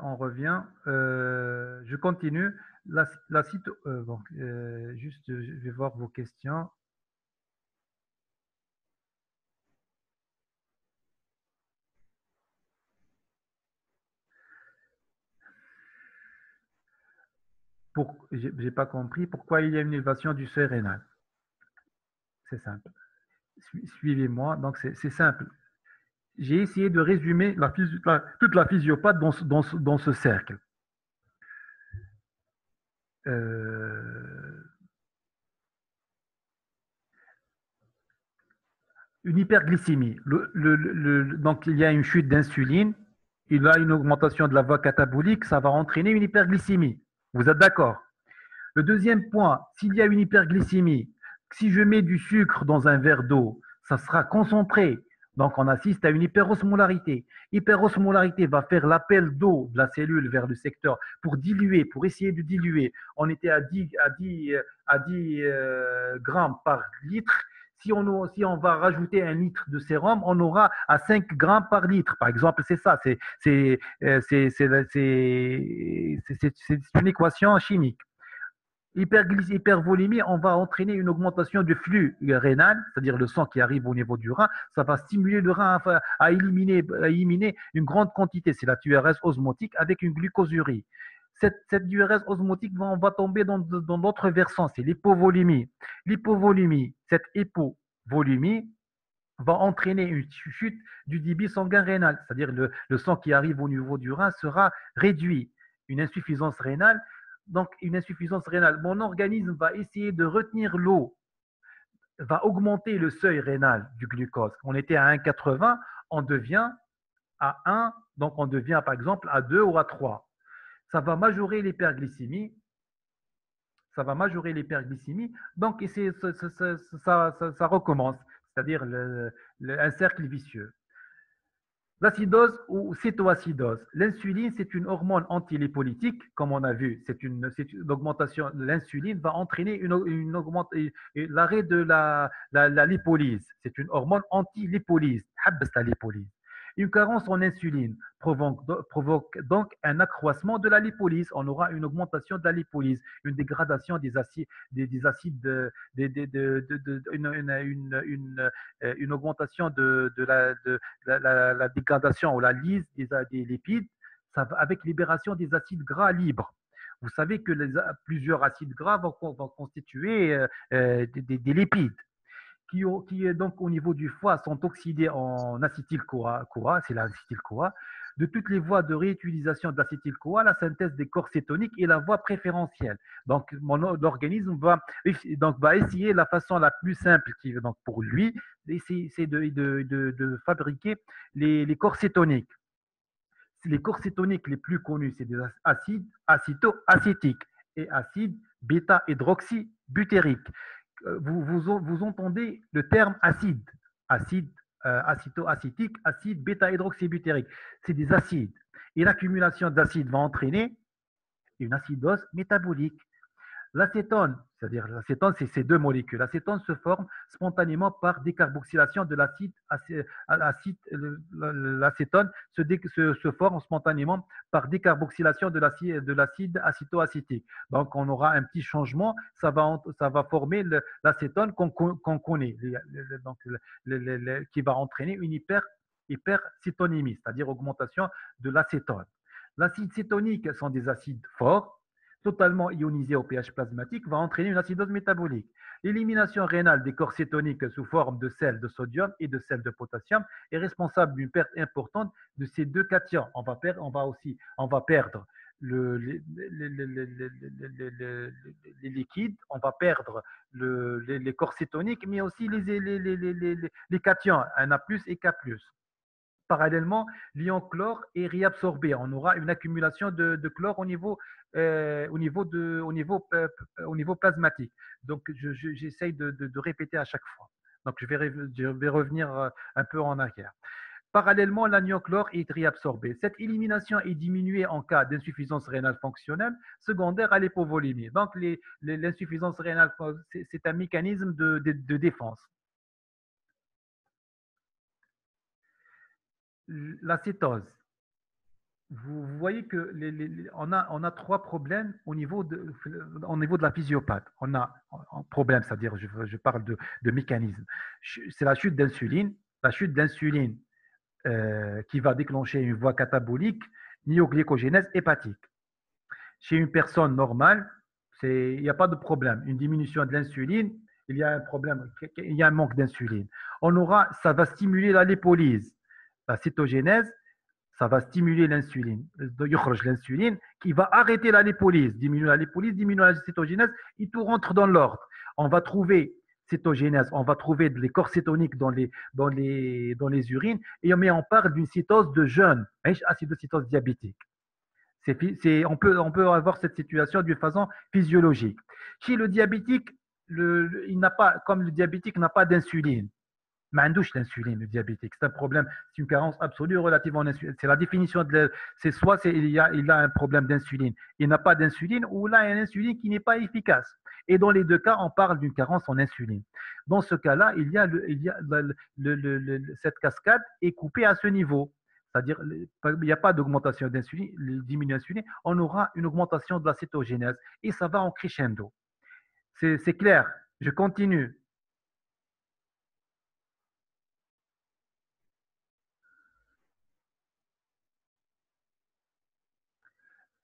On revient. Je continue. Bon, juste, je vais voir vos questions. J'ai pas compris pourquoi il y a une élévation du seuil rénal. C'est simple. Suivez-moi. Donc, c'est simple. J'ai essayé de résumer toute la physiopathie dans ce cercle. Euh, une hyperglycémie. Donc, il y a une chute d'insuline, il y a une augmentation de la voie catabolique, ça va entraîner une hyperglycémie. Vous êtes d'accord? Le deuxième point, s'il y a une hyperglycémie, si je mets du sucre dans un verre d'eau, ça sera concentré. Donc, on assiste à une hyperosmolarité. Hyperosmolarité va faire l'appel d'eau de la cellule vers le secteur pour diluer, pour essayer de diluer. On était à 10 grammes par litre. Si on va rajouter un litre de sérum, on aura à 5 grammes par litre. Par exemple, c'est ça. C'est une équation chimique. Hypervolémie, on va entraîner une augmentation du flux rénal, c'est-à-dire le sang qui arrive au niveau du rein. Ça va stimuler le rein à éliminer une grande quantité, c'est la diurèse osmotique avec une glucosurie. Cette diurèse osmotique, on va tomber dans d'autres versants, c'est l'hypovolémie. L'hypovolémie, cette hypovolémie va entraîner une chute du débit sanguin rénal, c'est-à-dire le sang qui arrive au niveau du rein sera réduit. Une insuffisance rénale, donc une insuffisance rénale, mon organisme va essayer de retenir l'eau, va augmenter le seuil rénal du glucose. On était à 1,80, on devient à 1, donc on devient par exemple à 2 ou à 3. Ça va majorer l'hyperglycémie, ça va majorer l'hyperglycémie, donc ça recommence, c'est-à-dire un cercle vicieux. L'acidose ou cétoacidose. L'insuline, c'est une hormone antilipolytique, comme on a vu. C'est une augmentation. L'insuline va entraîner l'arrêt de la lipolyse. C'est une hormone anti-lipolyse. La lipolyse. Une carence en insuline provoque donc un accroissement de la lipolyse. On aura une augmentation de la lipolyse, une dégradation des acides, une augmentation de la dégradation ou la lyse des lipides, avec libération des acides gras libres. Vous savez que plusieurs acides gras vont constituer des lipides qui, donc au niveau du foie sont oxydés en acétyl-CoA, c'est l'acétyl-CoA. De toutes les voies de réutilisation de l'acétyl-CoA, la synthèse des corps cétoniques est la voie préférentielle. Donc, l'organisme va essayer la façon la plus simple donc pour lui, c'est de fabriquer les corps cétoniques. Les corps cétoniques les plus connus, c'est des acides acétoacétiques et acides bêta-hydroxybutériques. Vous entendez le terme acide, acide acétoacétique, acide bêta-hydroxybutérique. C'est des acides. Et l'accumulation d'acides va entraîner une acidose métabolique. L'acétone, c'est-à-dire l'acétone, c'est ces deux molécules. L'acétone se forme spontanément par décarboxylation de l'acide. L'acétone se forme spontanément par décarboxylation de l'acide acétoacétique. Donc, on aura un petit changement. Ça va former l'acétone qu'on connaît, donc, qui va entraîner une hypercétonémie, c'est-à-dire augmentation de l'acétone. L'acide cétonique sont des acides forts totalement ionisé au pH plasmatique va entraîner une acidose métabolique. L'élimination rénale des corps cétoniques sous forme de sel de sodium et de sel de potassium est responsable d'une perte importante de ces deux cations. On va perdre les liquides, on va perdre les corps cétoniques, mais aussi les cations, Na+, et K+. Parallèlement, l'ion chlore est réabsorbé. On aura une accumulation de chlore au niveau plasmatique. Donc, j'essaye de répéter à chaque fois. Donc, je vais revenir un peu en arrière. Parallèlement, l'anion chlore est réabsorbé. Cette élimination est diminuée en cas d'insuffisance rénale fonctionnelle secondaire à l'hypovolémie. Donc, l'insuffisance rénale, c'est un mécanisme de défense. La cétose. vous voyez que on a trois problèmes au niveau de la physiopathe. On a un problème, c'est-à-dire, je parle de mécanisme. C'est la chute d'insuline. La chute d'insuline qui va déclencher une voie catabolique, myoglycogénèse hépatique. Chez une personne normale, il n'y a pas de problème. Une diminution de l'insuline, il y a un problème, il y a un manque d'insuline. Ça va stimuler la lipolyse, la cytogénèse, ça va stimuler l'insuline, l'insuline qui va arrêter la lipolyse, diminuer la cytogénèse, et tout rentre dans l'ordre. On va trouver cytogénèse, on va trouver les corps cétoniques dans les urines, mais on parle d'une cytose de jeûne, acidocytose diabétique. On peut avoir cette situation d'une façon physiologique. Chez le diabétique, il n'a pas, comme le diabétique n'a pas d'insuline, mandouche l'insuline, le diabétique. C'est un problème, c'est une carence absolue relative à l'insuline. C'est la définition c'est soit il a un problème d'insuline, il n'a pas d'insuline, ou là, il y a une insuline qui n'est pas efficace. Et dans les deux cas, on parle d'une carence en insuline. Dans ce cas-là, cette cascade est coupée à ce niveau. C'est-à-dire, il n'y a pas d'augmentation d'insuline, diminution d'insuline, on aura une augmentation de la cétogénèse et ça va en crescendo. C'est clair. Je continue.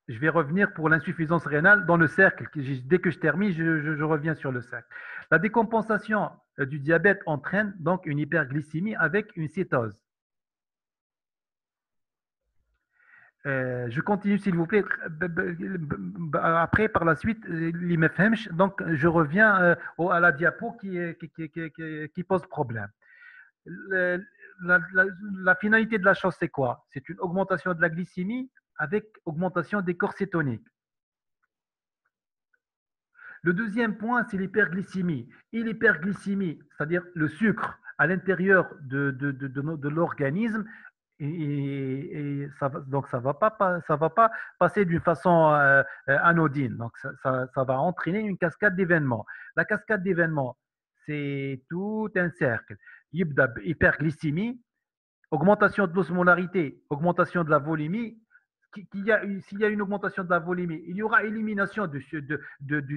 Je vais revenir pour l'insuffisance rénale dans le cercle. Dès que je termine, je reviens sur le cercle. La décompensation du diabète entraîne donc une hyperglycémie avec une cétose. Je continue, s'il vous plaît. Après, par la suite, donc je reviens à la diapo qui pose problème. Le- la finalité de la chose, c'est quoi? C'est une augmentation de la glycémie avec augmentation des corps cétoniques. Le deuxième point, c'est l'hyperglycémie. Et l'hyperglycémie, c'est-à-dire le sucre à l'intérieur de l'organisme, et donc ça va pas passer d'une façon anodine. Donc ça va entraîner une cascade d'événements. La cascade d'événements, c'est tout un cercle. Hyperglycémie, augmentation de l'osmolarité, augmentation de la volémie. S'il y a une augmentation de la volémie, il y aura élimination du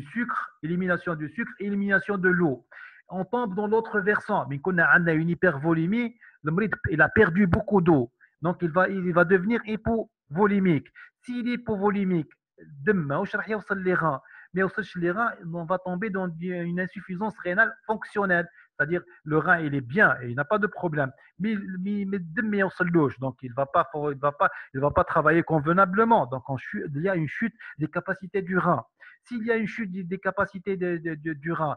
sucre, élimination de l'eau. On tombe dans l'autre versant, mais qu'on a une hypervolémie, le malade, il a perdu beaucoup d'eau. Donc, il va devenir hypovolémique. S'il est hypovolémique, demain, les reins. Mais les reins, on va tomber dans une insuffisance rénale fonctionnelle. C'est-à-dire, le rein, il est bien et il n'a pas de problème. Mais demain, on se loge. Donc, il va pas travailler convenablement. Donc, il y a une chute des capacités du rein. S'il y a une chute des capacités du rein,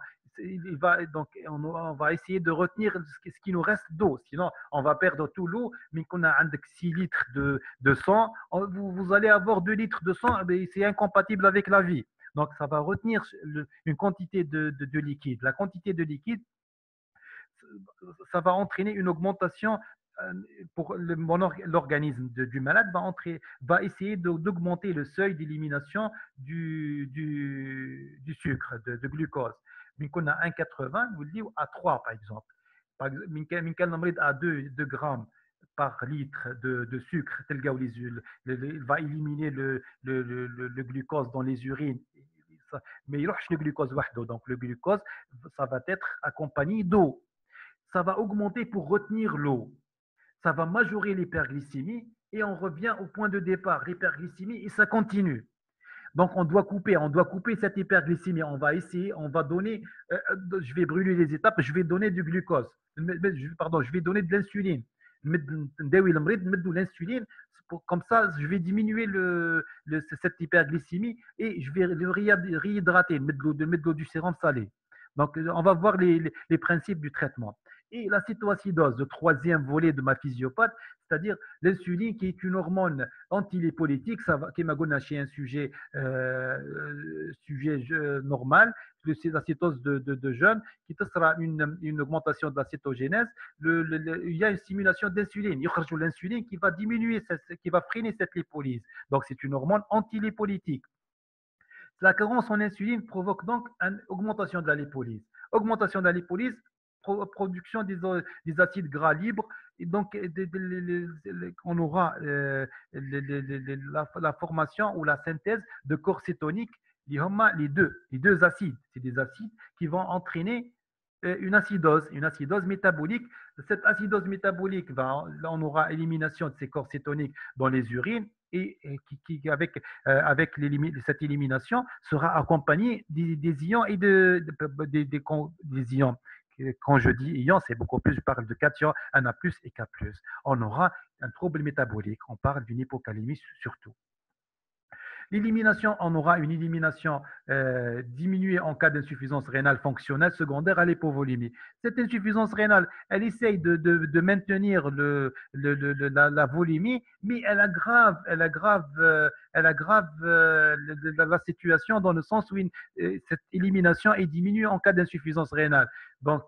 donc, on va essayer de retenir ce qui nous reste d'eau. Sinon, on va perdre tout l'eau, mais qu'on a 6 litres de sang, vous allez avoir 2 litres de sang, c'est incompatible avec la vie. Donc, ça va retenir une quantité de liquide. La quantité de liquide, ça va entraîner une augmentation pour l'organisme du malade va essayer d'augmenter le seuil d'élimination du sucre, de glucose. Mais qu'on a 1,80, vous le dites, à 3 par exemple. Par exemple, à 2 grammes par litre de sucre, il va éliminer le glucose dans les urines. Mais il le glucose, donc le glucose, ça va être accompagné d'eau. Ça va augmenter pour retenir l'eau. Ça va majorer l'hyperglycémie et on revient au point de départ, l'hyperglycémie, et ça continue. Donc, on doit couper cette hyperglycémie. On va essayer, on va donner, je vais brûler les étapes, je vais donner du glucose. Pardon, je vais donner de l'insuline. L'insuline, comme ça, je vais diminuer cette hyperglycémie et je vais le réhydrater, mettre de l'eau du sérum salé. Donc, on va voir les principes du traitement. Et la cétoacidose, le troisième volet de ma physiopathe, c'est-à-dire l'insuline qui est une hormone antilipolytique, ça va, qui est chez un sujet normal, c'est l'acétose de jeûne, qui sera une augmentation de la cétogénèse. Il y a une stimulation d'insuline. Il y a l'insuline qui va diminuer, qui va freiner cette lipolyse. Donc, c'est une hormone antilipolytique. La carence en insuline provoque donc une augmentation de la lipolyse. Augmentation de la lipolyse, production des acides gras libres. Et donc, on aura la formation ou la synthèse de corps cétoniques, les deux acides. C'est des acides qui vont entraîner une acidose métabolique. Cette acidose métabolique, on aura élimination de ces corps cétoniques dans les urines et avec cette élimination sera accompagnée des ions et des ions. Quand je dis ions, c'est beaucoup plus, je parle de cations, Na+, et K+. On aura un trouble métabolique, on parle d'une hypocalémie surtout. L'élimination, on aura une élimination diminuée en cas d'insuffisance rénale fonctionnelle secondaire à l'hypovolémie. Cette insuffisance rénale, elle essaye de maintenir la volémie, mais elle aggrave la situation dans le sens où cette élimination est diminuée en cas d'insuffisance rénale. Donc,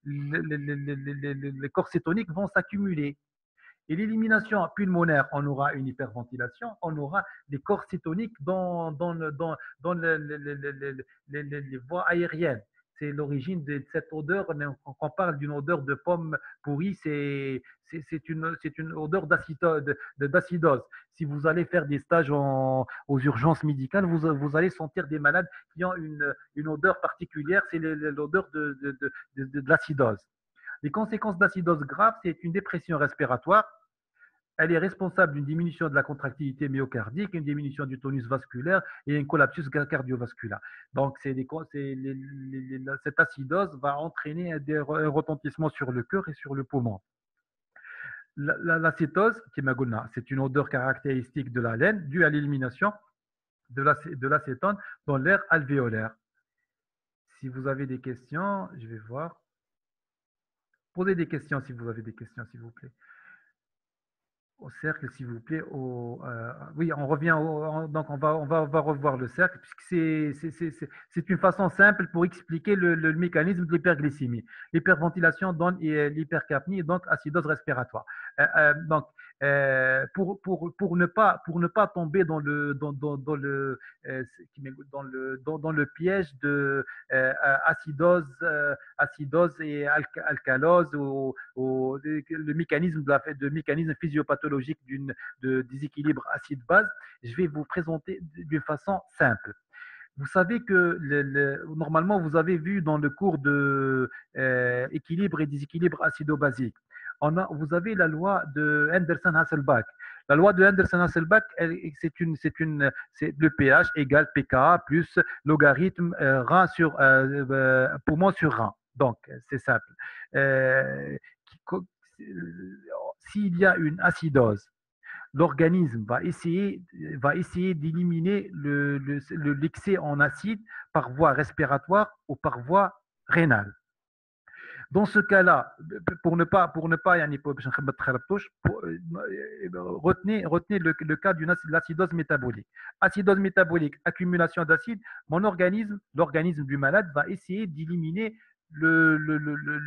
les corps cétoniques vont s'accumuler. Et l'élimination pulmonaire, on aura une hyperventilation, on aura des corps cétoniques dans les voies aériennes. C'est l'origine de cette odeur. Quand on parle d'une odeur de pomme pourrie, c'est une odeur d'acidose. Si vous allez faire des stages aux urgences médicales, vous allez sentir des malades qui ont une odeur particulière, c'est l'odeur de l'acidose. Les conséquences d'acidose grave, c'est une dépression respiratoire. Elle est responsable d'une diminution de la contractilité myocardique, une diminution du tonus vasculaire et un collapsus cardiovasculaire. Donc, cette acidose va entraîner un retentissement sur le cœur et sur le poumon. L'acétose, c'est une odeur caractéristique de la laine due à l'élimination de l'acétone dans l'air alvéolaire. Si vous avez des questions, je vais voir. Posez des questions si vous avez des questions, s'il vous plaît. Au cercle, s'il vous plaît. Oui, on revient. Donc, on va revoir le cercle, puisque c'est une façon simple pour expliquer le mécanisme de l'hyperglycémie. L'hyperventilation donne l'hypercapnie et donc acidose respiratoire. Donc, pour ne pas tomber dans le piège de acidose et alcalose ou le mécanisme physiopathologique de déséquilibre acide-base, je vais vous présenter d'une façon simple. Vous savez que normalement, vous avez vu dans le cours de équilibre et déséquilibre acido-basique, vous avez la loi de Henderson-Hasselbalch. La loi de Henderson-Hasselbalch, c'est le pH égale pKa plus logarithme poumon sur rein. Donc, c'est simple. S'il y a une acidose, l'organisme va essayer d'éliminer l'excès en acide par voie respiratoire ou par voie rénale. Dans ce cas-là, pour ne pas retenez le cas d'une acidose métabolique. Acidose métabolique, accumulation d'acide, l'organisme du malade va essayer d'éliminer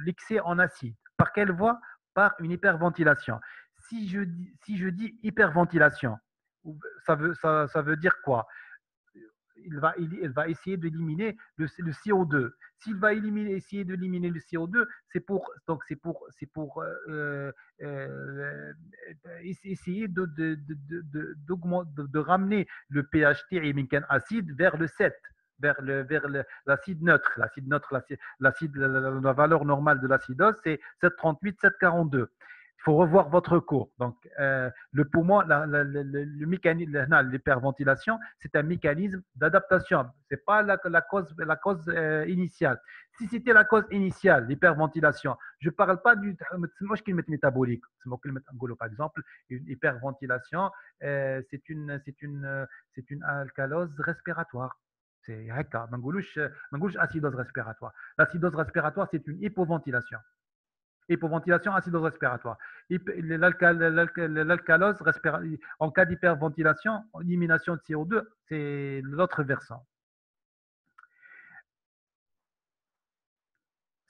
l'excès en acide. Par quelle voie? Par une hyperventilation. Si je dis hyperventilation, ça veut dire quoi? Il va essayer d'éliminer le CO2. S'il va essayer d'éliminer le CO2, c'est pour essayer de ramener le pH acide vers le 7, vers l'acide neutre. L'acide neutre, la valeur normale de l'acidose, c'est 7,38, 7,42. Il faut revoir votre cours. Donc, le poumon, le mécanisme, l'hyperventilation, c'est un mécanisme d'adaptation. Ce n'est pas la cause initiale. Si c'était la cause initiale, l'hyperventilation, je ne parle pas du métabolique. Par exemple, une hyperventilation, c'est une alcalose respiratoire. C'est acidose respiratoire. L'acidose respiratoire, c'est une hypoventilation. Hypoventilation, acidose respiratoire. L'alcalose respiratoire, en cas d'hyperventilation, élimination de CO2, c'est l'autre versant.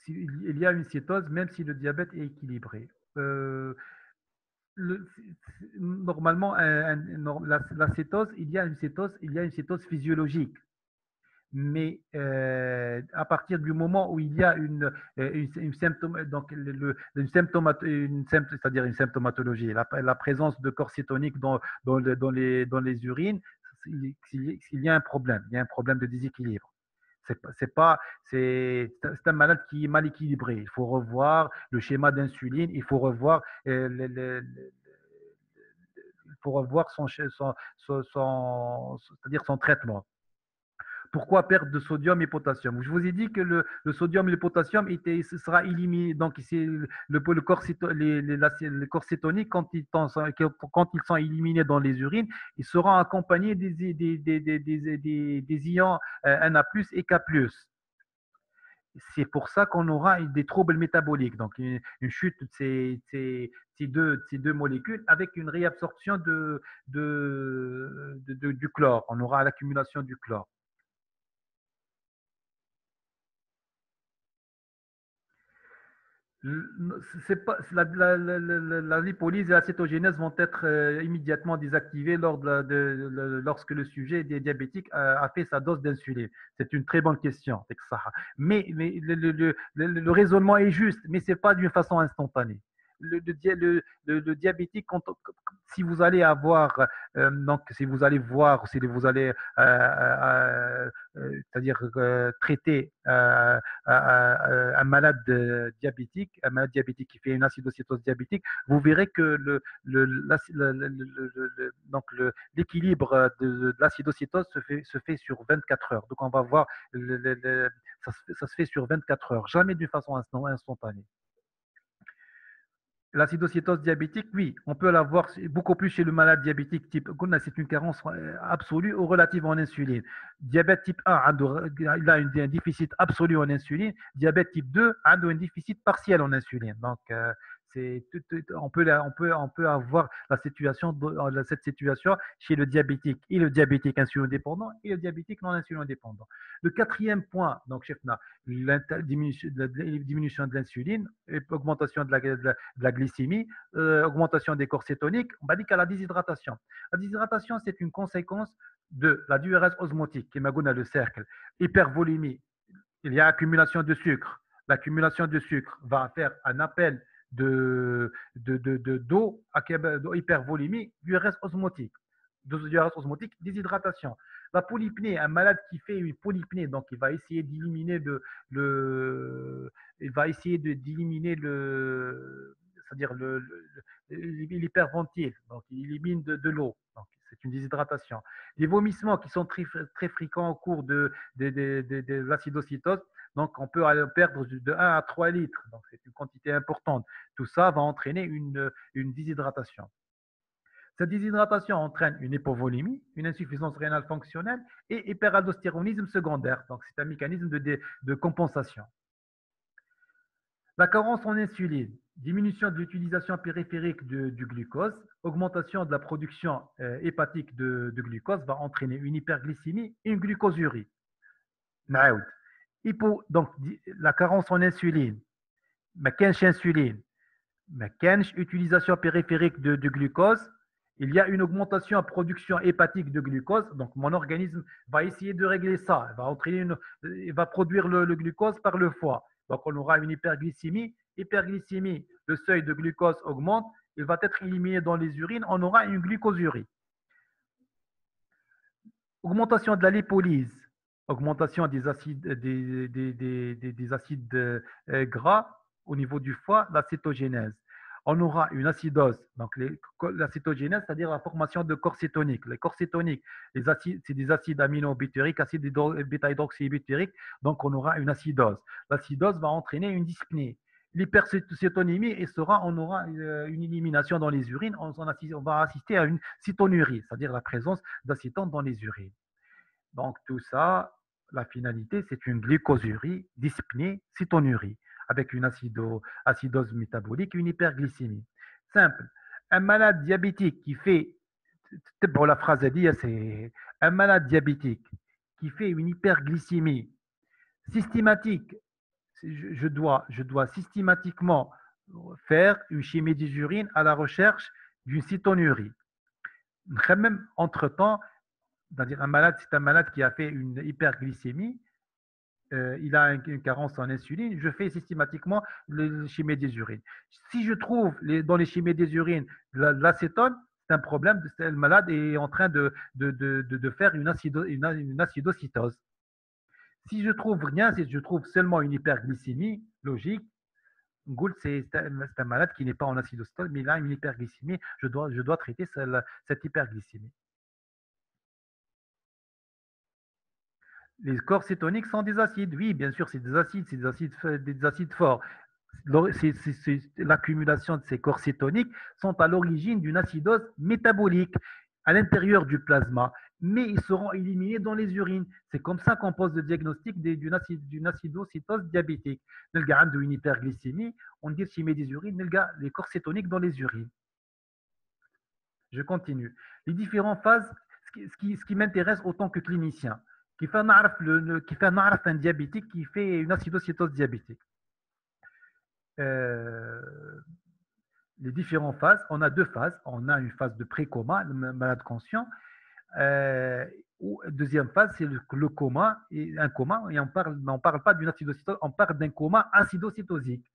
Il y a une cétose, même si le diabète est équilibré. Normalement, la cétose, il y a une cétose physiologique. mais à partir du moment où il y a une symptôme, donc c'est-à-dire une symptomatologie, la présence de corps cétonique dans les urines, s'il y a un problème, il y a un problème de déséquilibre. C'est pas, c'est un malade qui est mal équilibré. Il faut revoir le schéma d'insuline, il faut revoir il faut revoir c'est-à-dire son traitement. Pourquoi perte de sodium et potassium? Je vous ai dit que le sodium et le potassium ce sera éliminé. Donc, c'est le corps, les corps cétoniques, quand ils sont éliminés dans les urines, ils seront accompagnés des ions Na+, et K+. C'est pour ça qu'on aura des troubles métaboliques, donc une chute de ces deux molécules avec une réabsorption du chlore. On aura l'accumulation du chlore. Pas, la lipolyse et la cétogénèse vont être immédiatement désactivées lorsque le sujet diabétique a fait sa dose d'insuline. C'est une très bonne question. Mais le raisonnement est juste, mais ce n'est pas d'une façon instantanée. Le diabétique, si vous allez avoir, donc si vous allez voir, si vous allez, c'est-à-dire traiter un malade diabétique, qui fait une acidocétose diabétique, vous verrez que l'équilibre de l'acidocétose se fait sur 24 heures. Donc on va voir, ça se fait sur 24 heures, jamais d'une façon instantanée. L'acidocétose diabétique, oui, on peut l'avoir beaucoup plus chez le malade diabétique type 1, c'est une carence absolue ou relative en insuline. Diabète type 1, il a un déficit absolu en insuline. Diabète type 2, a un déficit partiel en insuline. Donc, on peut avoir cette situation chez le diabétique et le diabétique insulino-dépendant et le diabétique non insulino-dépendant. Le quatrième point, donc, chefna, diminution de l'insuline, augmentation de la glycémie, augmentation des corps cétoniques, on va dire qu'à la déshydratation. La déshydratation, c'est une conséquence de la diurèse osmotique, qui est le cercle, hypervolémie, il y a accumulation de sucre. L'accumulation de sucre va faire un appel d'eau à hypervolémie, diurèse osmotique. Diurèse osmotique, déshydratation. La polypnée, un malade qui fait une polypnée, donc il va essayer d'éliminer il va essayer d'éliminer c'est-à-dire l'hyperventile, donc il élimine de l'eau. Donc c'est une déshydratation. Les vomissements qui sont très fréquents au cours de l'acidocétose, donc on peut perdre de 1 à 3 litres, donc c'est une quantité importante. Tout ça va entraîner une déshydratation. Cette déshydratation entraîne une hypovolémie, une insuffisance rénale fonctionnelle et hyperaldostéronisme secondaire. Donc, c'est un mécanisme de compensation. La carence en insuline, diminution de l'utilisation périphérique du glucose, augmentation de la production hépatique de glucose va entraîner une hyperglycémie et une glucosurie. Donc, la carence en insuline, ma insuline, ma utilisation périphérique de glucose, il y a une augmentation en production hépatique de glucose, donc mon organisme va essayer de régler ça, il va produire le glucose par le foie. Donc on aura une hyperglycémie. Hyperglycémie, le seuil de glucose augmente, il va être éliminé dans les urines, on aura une glucosurie. Augmentation de la lipolyse, augmentation des acides, des acides gras au niveau du foie, la cétogénèse. On aura une acidose, donc la cétogénèse, c'est-à-dire la formation de corps cétoniques. Les corps cétoniques, c'est des acides aminobutyriques, acides bêta-hydroxybutyriques, donc on aura une acidose. L'acidose va entraîner une dyspnée. L'hypercétonémie, on aura une élimination dans les urines, on va assister à une cétonurie, c'est-à-dire la présence d'acétone dans les urines. Donc tout ça, la finalité, c'est une glucosurie, dyspnée, cétonurie, avec une acidose métabolique et une hyperglycémie. Simple. Un malade diabétique qui fait, pour la phrase à dire, c'est un malade diabétique qui fait une hyperglycémie systématique. Je dois systématiquement faire une chimie des urines à la recherche d'une cétonurie. Même entre-temps, C'est-à-dire un malade, c'est un malade qui a fait une hyperglycémie, il a une carence en insuline, je fais systématiquement le chimie des urines. Si je trouve dans les chimies des urines de l'acétone, c'est un problème, le malade est en train de faire une acidocytose. Si je trouve rien, si je trouve seulement une hyperglycémie logique, c'est un malade qui n'est pas en acidocytose, mais il a une hyperglycémie, je dois traiter cette hyperglycémie. Les corps cétoniques sont des acides. Oui, bien sûr, c'est des acides forts. L'accumulation de ces corps cétoniques sont à l'origine d'une acidose métabolique à l'intérieur du plasma, mais ils seront éliminés dans les urines. C'est comme ça qu'on pose le diagnostic d'une acidocytose diabétique. Une hyperglycémie, on dit chimie des urines, les corps cétoniques dans les urines. Je continue. Les différentes phases, ce qui m'intéresse autant que clinicien, qui fait un diabétique qui fait une acidocytose diabétique. Les différentes phases, on a deux phases. On a une phase de pré-coma, le malade conscient. Deuxième phase, c'est le coma, un coma, et on parle pas d'une acidocytose, on parle d'un coma acidocytosique.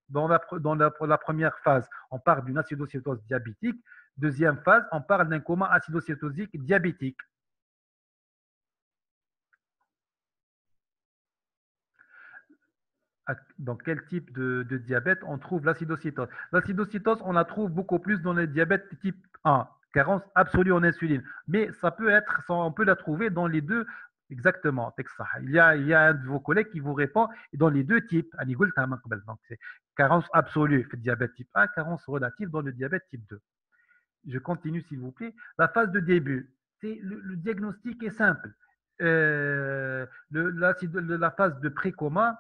Dans la première phase, on parle d'une acidocytose diabétique. Deuxième phase, on parle d'un coma acidocytosique diabétique. Dans quel type de diabète on trouve l'acidocytose? L'acidocytose, on la trouve beaucoup plus dans le diabète type 1, carence absolue en insuline. Mais on peut la trouver dans les deux exactement. Il y a un de vos collègues qui vous répond dans les deux types. Donc, c'est carence absolue, diabète type 1, carence relative dans le diabète type 2. Je continue, s'il vous plaît. La phase de début, le diagnostic est simple. La phase de pré-coma,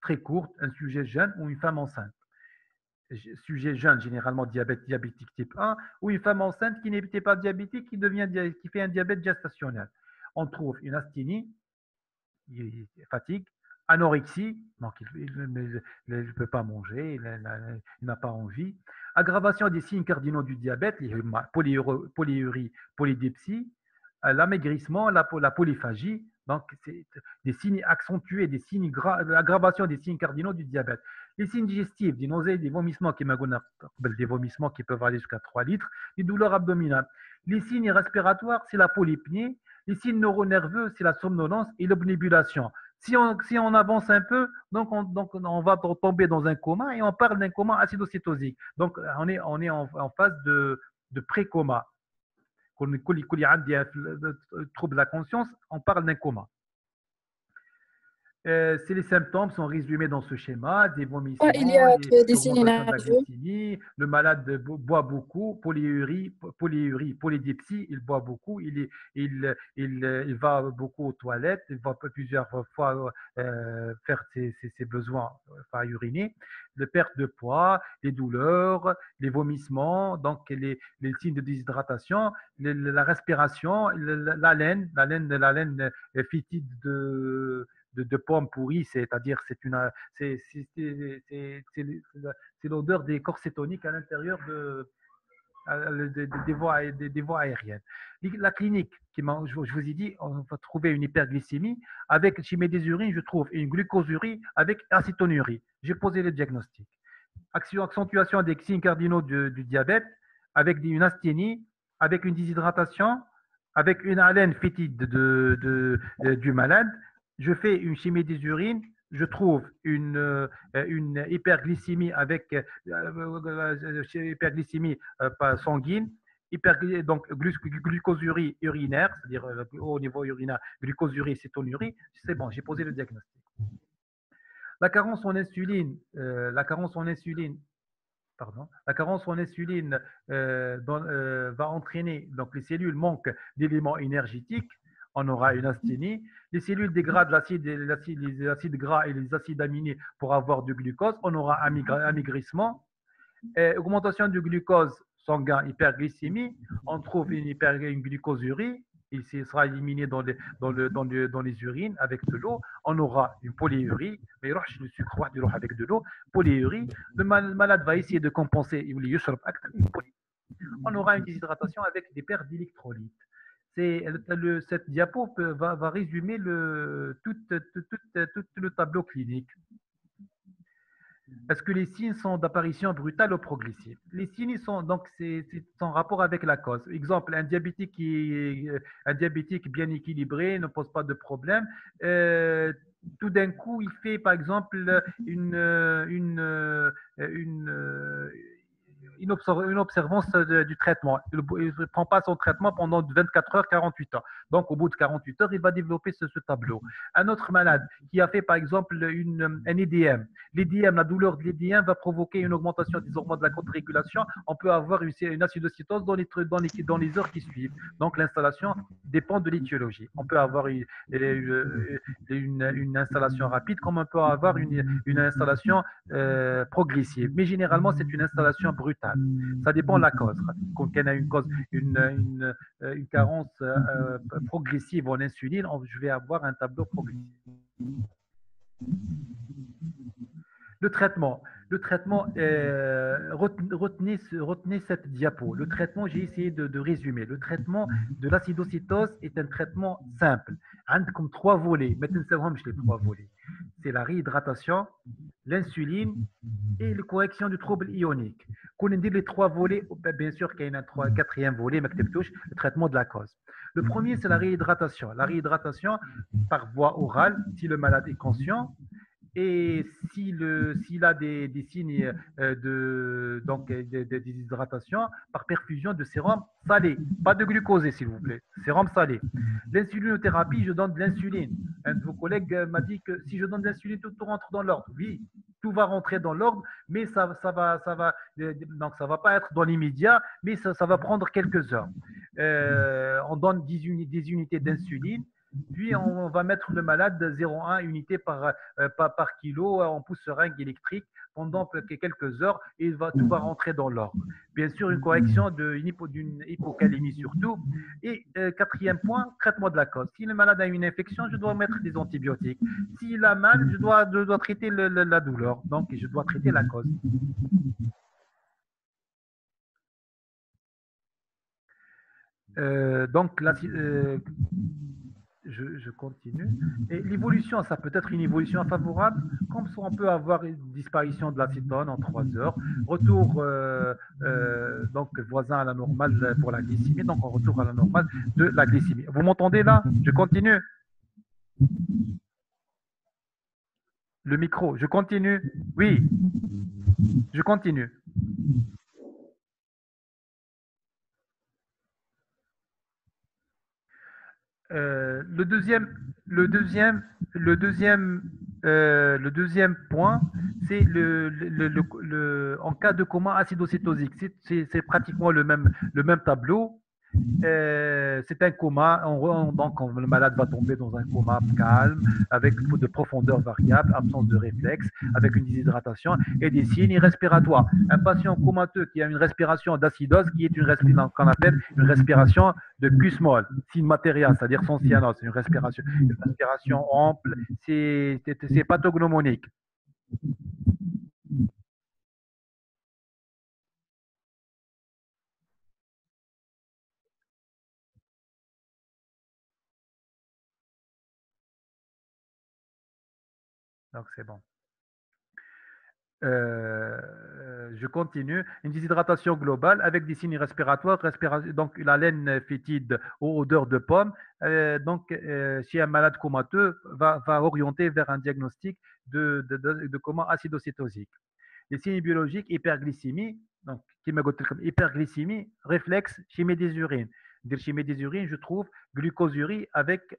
très courte, un sujet jeune ou une femme enceinte. Sujet jeune, généralement diabétique type 1, ou une femme enceinte qui n'était pas diabétique, qui fait un diabète gestationnel. On trouve une asthénie, fatigue, anorexie, donc il ne peut pas manger, il n'a pas envie, aggravation des signes cardinaux du diabète, polyurie, polydipsie, l'amaigrissement, la polyphagie, donc c'est des signes accentués, l'aggravation des signes cardinaux du diabète. Les signes digestifs, des nausées, des vomissements qui peuvent aller jusqu'à 3 litres, des douleurs abdominales. Les signes respiratoires, c'est la polypnée. Les signes neuronerveux, c'est la somnolence et l'obnubulation. Si on avance un peu, donc on va tomber dans un coma et on parle d'un coma acidocytosique. Donc on est en phase de pré-coma. Quand il y a un trouble de la conscience, on parle d'un coma. Les symptômes sont résumés dans ce schéma, des vomissements, Il y a des signes l'augmentation de la nerveux. glycémie, le malade boit beaucoup, polyurie, polydipsie, il boit beaucoup, il va beaucoup aux toilettes, il va plusieurs fois faire ses besoins, enfin uriner, la perte de poids, les douleurs, les vomissements, donc les signes de déshydratation, la respiration, l'haleine fétide de pommes pourries, c'est-à-dire c'est l'odeur des corps cétoniques à l'intérieur des voies aériennes. La clinique, je vous ai dit, on va trouver une hyperglycémie. Avec chimie des urines, je trouve une glucosurie avec acétonurie. J'ai posé le diagnostic. Accentuation des signes cardinaux du diabète, avec une asthénie, avec une déshydratation, avec une haleine fétide du malade. Je fais une chimie des urines, je trouve une hyperglycémie avec hyperglycémie sanguine, donc glucosurie urinaire, c'est-à-dire au niveau urinaire, glucosurie, cétonurie. C'est bon, j'ai posé le diagnostic. La carence en insuline, va entraîner, donc les cellules manquent d'éléments énergétiques, on aura une asthénie. Les cellules dégradent les acides gras et les acides aminés pour avoir du glucose, on aura un amaigrissement. Augmentation du glucose sanguin, hyperglycémie, on trouve une glucosurie, il sera éliminé dans les urines avec de l'eau. On aura une polyurie, mais le sucre avec de l'eau, polyurie. Le malade va essayer de compenser. On aura une déshydratation avec des pertes d'électrolytes. Cette diapo va résumer tout le tableau clinique. Est-ce que les signes sont d'apparition brutale ou progressive? Les signes sont donc c'est en rapport avec la cause. Exemple, un diabétique bien équilibré ne pose pas de problème. Euh, Tout d'un coup, il fait par exemple une, une observance du traitement. Il ne prend pas son traitement pendant 24 heures, 48 heures. Donc, au bout de 48 heures, il va développer ce tableau. Un autre malade qui a fait, par exemple, un EDM. L'EDM, la douleur de l'EDM va provoquer une augmentation des hormones de la contre-régulation. On peut avoir une acidocytose dans les heures qui suivent. Donc, l'installation dépend de l'étiologie. On peut avoir une installation rapide comme on peut avoir une installation progressive. Mais généralement, c'est une installation brutale. Ça dépend de la cause. Quand il y a une carence progressive en insuline, je vais avoir un tableau progressif. Le traitement. Le traitement, retenez cette diapo. Le traitement, j'ai essayé de résumer. Le traitement de l'acidocytose est un traitement simple. Comme trois volets. Maintenant, les trois volets. C'est la réhydratation, l'insuline et la correction du trouble ionique. Quand on dit les trois volets, bien sûr qu'il y a un quatrième volet, le traitement de la cause. Le premier, c'est la réhydratation. La réhydratation par voie orale, si le malade est conscient, et s'il a des signes de déshydratation, par perfusion de sérum salé, pas de glucosé s'il vous plaît, sérum salé. L'insulinothérapie, je donne de l'insuline. Un de vos collègues m'a dit que si je donne de l'insuline, tout rentre dans l'ordre. Oui, tout va rentrer dans l'ordre, mais donc ça va pas être dans l'immédiat, mais ça va prendre quelques heures. On donne 10 unités d'insuline. Puis, on va mettre le malade de 0,1 unité par kilo en pouce seringue électrique pendant quelques heures et tout va rentrer dans l'ordre. Bien sûr, une correction d'une hypocalémie surtout. Et quatrième point, traitement de la cause. Si le malade a une infection, je dois mettre des antibiotiques. S'il a mal, je dois traiter la douleur. Donc, je dois traiter la cause. Donc, je continue. Et l'évolution, ça peut être une évolution favorable, comme on peut avoir une disparition de l'acétone en 3 heures, retour donc voisin à la normale pour la glycémie, donc on retourne à la normale de la glycémie. Vous m'entendez là? Je continue. Le micro, je continue. Oui, je continue. Le deuxième, le deuxième, le deuxième, le deuxième point, c'est en cas de coma acidocétosique. C'est pratiquement le même tableau. C'est un coma, donc le malade va tomber dans un coma calme, avec de profondeur variable, absence de réflexe, avec une déshydratation et des signes respiratoires. Un patient comateux qui a une respiration d'acidose, qui est qu'on appelle une respiration de Kussmaul, signe matériel, c'est-à-dire sans cyanose, une respiration ample, c'est pathognomonique. Donc c'est bon. Je continue. Une déshydratation globale avec des signes respiratoires, donc la laine fétide aux odeurs de pomme. Chez un malade comateux, va orienter vers un diagnostic de coma acidocétosique. Les signes biologiques, hyperglycémie, donc hyperglycémie, réflexe, chimie des urines. Chimie des urines, je trouve glucosurie avec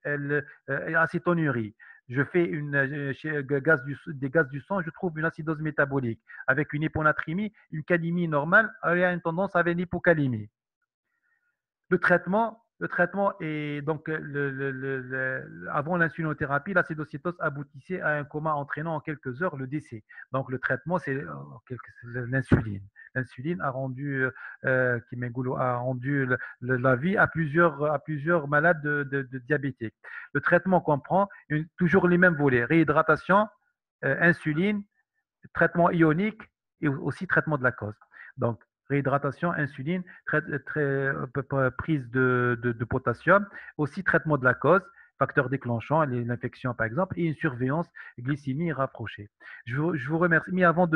acétonurie. Je fais des gaz du sang, je trouve une acidose métabolique avec une hyponatrémie, une calémie normale, il y a une tendance à une hypocalémie. Le traitement est donc avant l'insulinothérapie, l'acidocétose aboutissait à un coma entraînant en quelques heures le décès. Donc le traitement, c'est l'insuline. L'insuline a rendu, a rendu la vie à plusieurs malades de diabétiques. Le traitement comprend toujours les mêmes volets réhydratation, insuline, traitement ionique et aussi traitement de la cause. Donc Réhydratation, insuline, prise de potassium, aussi traitement de la cause, facteur déclenchant, l'infection par exemple, et une surveillance glycémie rapprochée. Je vous remercie. Mais avant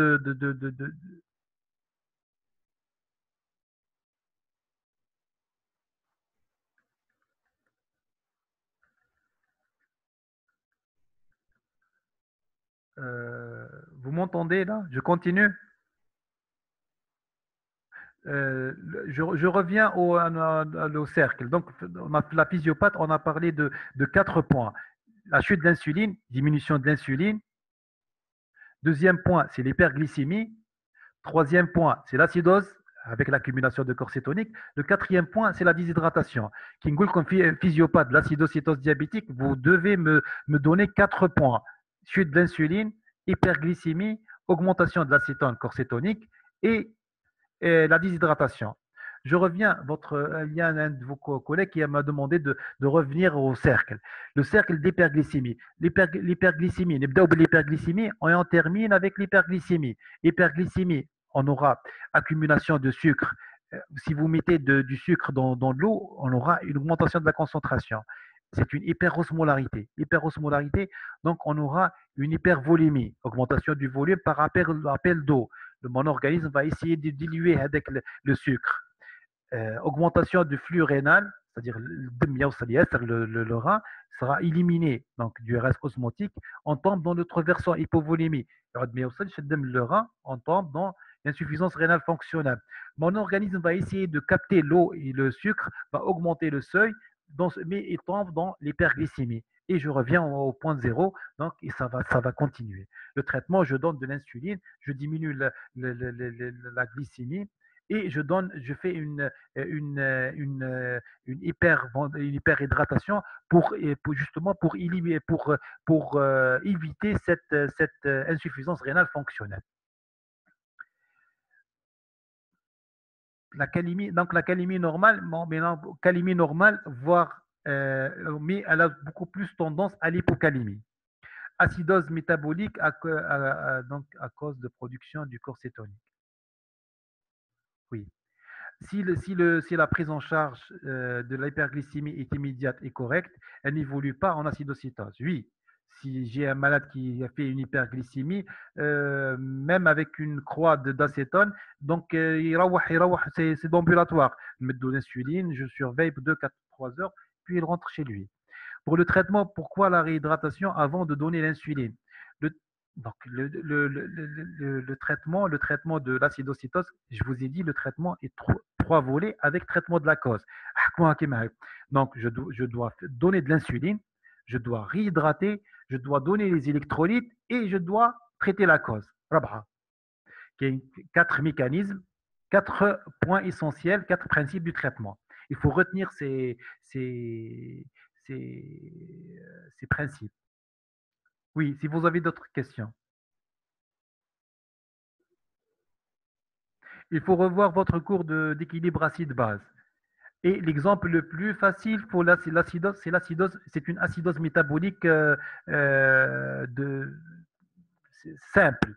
vous m'entendez là? Je continue. Je reviens au cercle. Donc, la physiopathe, on a parlé de 4 points. La chute de l'insuline, diminution de l'insuline. Deuxième point, c'est l'hyperglycémie. Troisième point, c'est l'acidose avec l'accumulation de corps cétonique. Le quatrième point, c'est la déshydratation. Kingoul, comme physiopathe, l'acidocétose diabétique, vous devez me donner 4 points. Chute de l'insuline, hyperglycémie, augmentation de l'acétone corps cétonique et la déshydratation. Je reviens, il y a un de vos collègues qui m'a demandé de revenir au cercle. Le cercle d'hyperglycémie. L'hyperglycémie, l'hyperglycémie, et on termine avec l'hyperglycémie. Hyperglycémie, on aura accumulation de sucre. Si vous mettez du sucre dans l'eau, on aura une augmentation de la concentration. C'est une hyperosmolarité. Hyperosmolarité, donc on aura une hypervolémie, augmentation du volume par appel d'eau. Mon organisme va essayer de diluer avec le sucre. Augmentation du flux rénal, c'est-à-dire le rein, sera éliminé donc, du reste osmotique. On tombe dans notre versant hypovolémie. Le rein, on tombe dans l'insuffisance rénale fonctionnelle. Mon organisme va essayer de capter l'eau et le sucre, va augmenter le seuil, mais il tombe dans l'hyperglycémie. Et je reviens au point zéro, donc et ça va continuer. Le traitement, je donne de l'insuline, je diminue la glycémie, et je fais une hyperhydratation justement pour éviter cette insuffisance rénale fonctionnelle. Donc la calémie normale, calémie normale, voire, mais elle a beaucoup plus tendance à l'hypocalémie. Acidose métabolique donc à cause de production du corps cétonique. Oui. Si la prise en charge de l'hyperglycémie est immédiate et correcte, elle n'évolue pas en acidocétose. Oui, si j'ai un malade qui a fait une hyperglycémie, même avec une croix d'acétone, donc c'est d'ambulatoire. Je mets de l'insuline, je surveille 2, 4, 3 heures, puis il rentre chez lui. Pour le traitement, pourquoi la réhydratation avant de donner l'insuline? Le, donc, le traitement de l'acidocétose, je vous ai dit, le traitement est 3 volets avec traitement de la cause. Donc, je dois donner de l'insuline, je dois réhydrater, je dois donner les électrolytes et je dois traiter la cause. Il y a 4 mécanismes, 4 points essentiels, 4 principes du traitement. Il faut retenir ces principes. Oui, si vous avez d'autres questions. Il faut revoir votre cours d'équilibre acide-base. Et l'exemple le plus facile pour l'acidose, c'est l'acidose, c'est une acidose métabolique simple.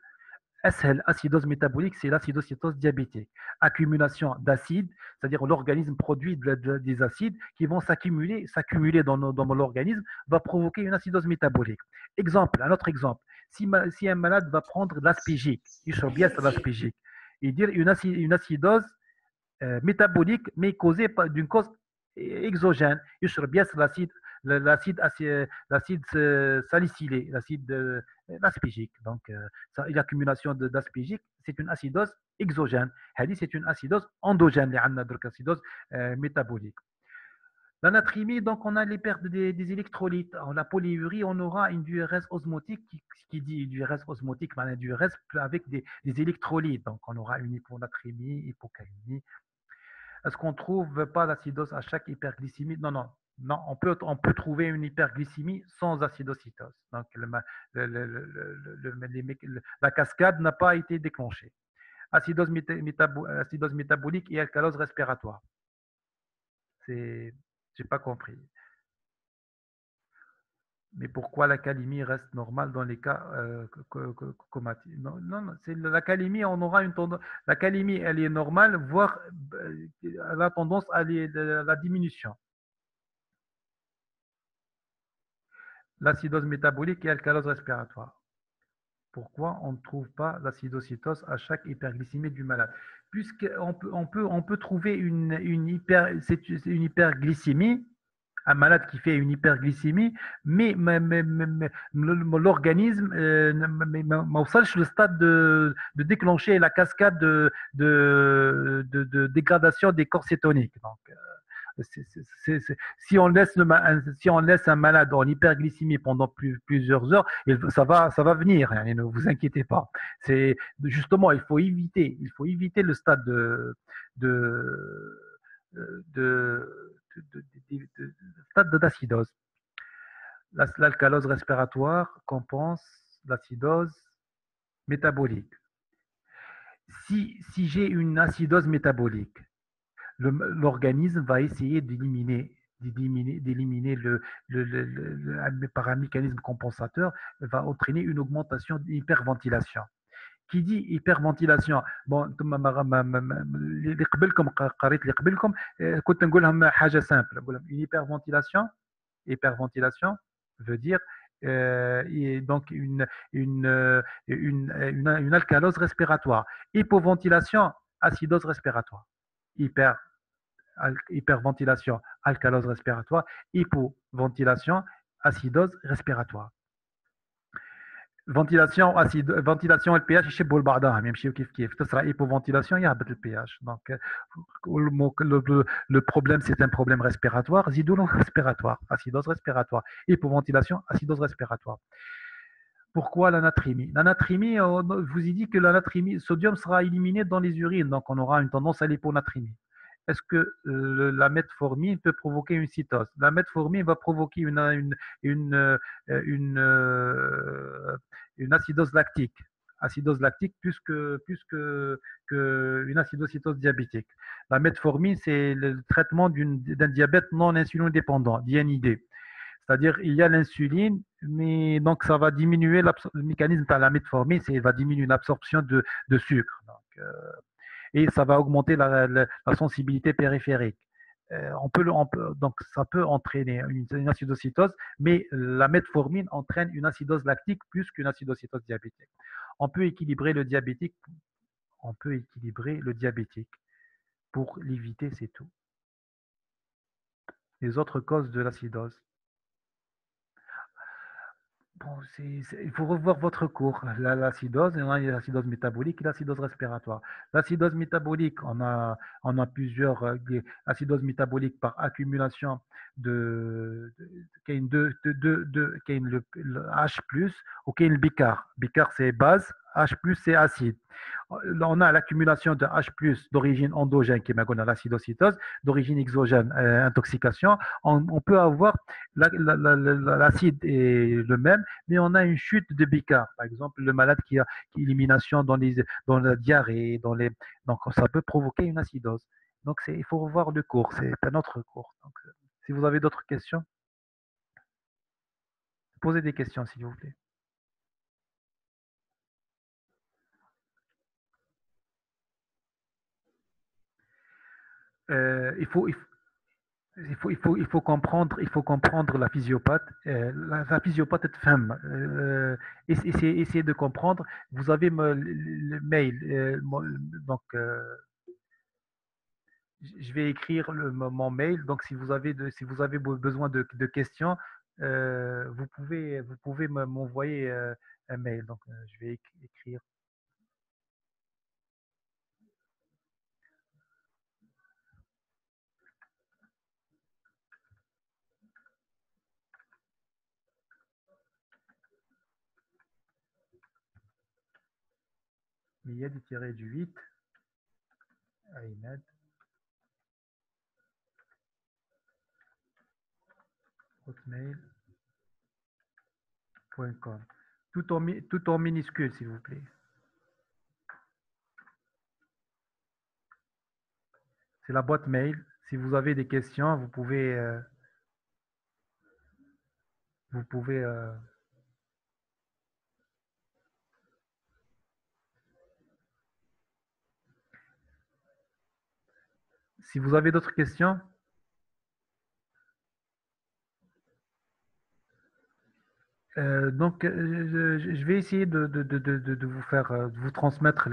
Acidose métabolique, c'est l'acidocétose diabétique. Accumulation d'acides, c'est-à-dire l'organisme produit des acides qui vont s'accumuler dans l'organisme, va provoquer une acidose métabolique. Un autre exemple. Si un malade va prendre de l'aspégique, il faut bien l'aspégique, et dire une acidose métabolique, mais causée d'une cause exogène. يشرب ياسر l'acide salicylé, l'acide aspégique. Donc, l'accumulation d'aspégique, c'est une acidose exogène. C'est une acidose endogène, donc acidose métabolique. La natrémie, donc on a les pertes des électrolytes. En la polyurie, on aura une diurèse osmotique qui dit diurèse osmotique, mais une diurèse avec des électrolytes. Donc on aura une hyponatrémie, hypocalémie. Est-ce qu'on ne trouve pas l'acidose à chaque hyperglycémie? Non, non. Non, on peut trouver une hyperglycémie sans acidocétose. Donc, la cascade n'a pas été déclenchée. Acidose métabolique et alcalose respiratoire. J'ai pas compris. Mais pourquoi l'acalémie reste normale dans les cas comatiques? Non, non, non, c'est l'acalémie, on aura une tendance. L'acalémie, elle est normale, voire elle a tendance à la diminution. L'acidose métabolique et l'alcalose respiratoire. Pourquoi on ne trouve pas l'acidocytose à chaque hyperglycémie du malade? On peut trouver c'est une hyperglycémie, un malade qui fait une hyperglycémie, mais l'organisme ne وصلش le stade de déclencher la cascade de dégradation des corps cétoniques. Donc, si si on laisse un malade en hyperglycémie pendant plusieurs heures, ça va venir, hein, ne vous inquiétez pas. C'est justement, il faut éviter le stade de, de stade d'acidose. L'alcalose respiratoire compense l'acidose métabolique. Si j'ai une acidose métabolique, l'organisme va essayer d'éliminer par un mécanisme compensateur, va entraîner une augmentation d'hyperventilation. Qui dit hyperventilation, bon, اللي قبلكم قريت اللي قبلكم كنت نقول لهم حاجه simple. Une hyperventilation veut dire donc une alcalose respiratoire. Hypoventilation, acidose respiratoire. Hyper, hyperventilation, alcalose respiratoire. Hypoventilation, acidose respiratoire. Ventilation البي اتش يشبهوا لبعضها يمشيو كيف تصرى hypoventilation يهبط البي اتش دونك le problème c'est un problème respiratoire زيدوا respiratoire acidose respiratoire hypoventilation acidose respiratoire. Pourquoi l'anatrémie? L'anatrémie, je vous ai dit que l'anatrémie, le sodium sera éliminé dans les urines, donc on aura une tendance à l'hyponatrémie. Est-ce que la metformine peut provoquer une cytose? La metformine va provoquer une, euh, une, euh, une acidose lactique. Acidose lactique que une acidocytose diabétique. La metformine, c'est le traitement d'un diabète non insulino-dépendant, DNID. C'est-à-dire, il y a l'insuline, mais donc ça va diminuer le mécanisme de la metformine, c'est va diminuer l'absorption de sucre. Donc, et ça va augmenter la sensibilité périphérique. Donc, ça peut entraîner une acidocytose, mais la metformine entraîne une acidose lactique plus qu'une acidocytose diabétique. On peut équilibrer le diabétique, on peut équilibrer le diabétique pour l'éviter, c'est tout. Les autres causes de l'acidose. Bon, il faut revoir votre cours. L'acidose, on a l'acidose métabolique et l'acidose respiratoire. L'acidose métabolique, on a plusieurs acidoses métaboliques par accumulation qui est le H+, ou qui est le bicar. Bicar, c'est base, H+, c'est acide. Là, on a l'accumulation de H+, d'origine endogène, qui est l'acidocytose, d'origine exogène, intoxication. On peut avoir l'acide est le même, mais on a une chute de bicar. Par exemple, le malade qui a élimination dans la diarrhée, donc ça peut provoquer une acidose. Donc il faut revoir le cours, c'est un autre cours. Donc, si vous avez d'autres questions, posez des questions s'il vous plaît. Il faut, il faut comprendre la physiopathe. La physiopathe est femme. Essayez de comprendre. Vous avez le mail. Donc, je vais écrire mon mail. Donc, si vous avez besoin de questions, vous pouvez m'envoyer un mail. Donc, je vais écrire. Il y a du tiré du 8. Ahmed, hotmail.com. Tout en minuscule, s'il vous plaît. C'est la boîte mail. Si vous avez des questions, vous pouvez Vous pouvez, si vous avez d'autres questions, donc je vais essayer de vous faire, de vous transmettre